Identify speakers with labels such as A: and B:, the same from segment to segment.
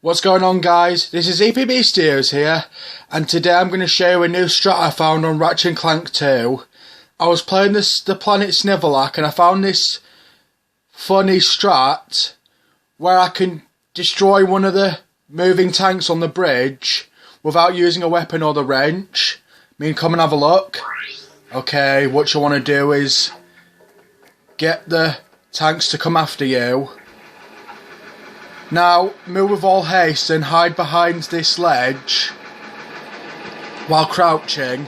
A: What's going on, guys? This is EPB Studios here, and today I'm going to show you a new strat I found on Ratchet Clank 2. I was playing the planet Snivelak and I found this funny strat where I can destroy one of the moving tanks on the bridge without using a weapon or the wrench. Come and have a look. Okay, what you want to do is get the tanks to come after you. Now, move with all haste and hide behind this ledge while crouching.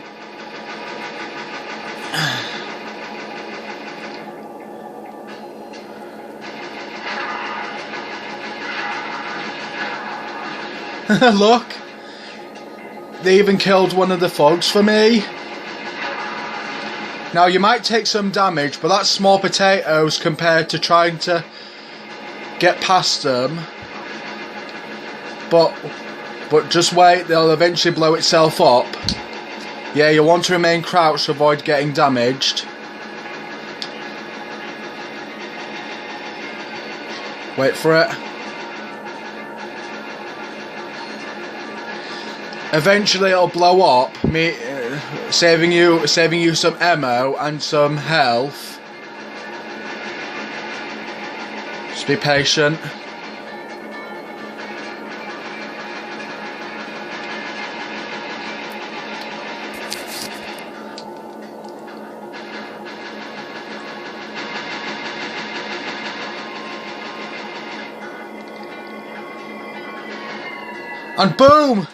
A: Look! They even killed one of the thugs for me. Now, you might take some damage, but that's small potatoes compared to trying to get past them. But just wait, they'll eventually blow itself up. Yeah, you want to remain crouched to avoid getting damaged. Wait for it. Eventually it'll blow up, saving you some ammo and some health. Just be patient. And boom!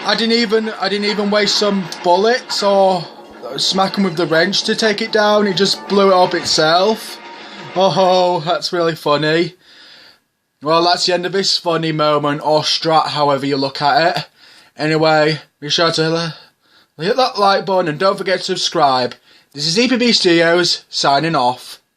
A: I didn't even waste some bullets or smack him with the wrench to take it down. It just blew it up itself. Oh, that's really funny. Well, that's the end of this funny moment, or strat, however you look at it. Anyway, be sure to hit that like button and don't forget to subscribe. This is EPB Studios, signing off.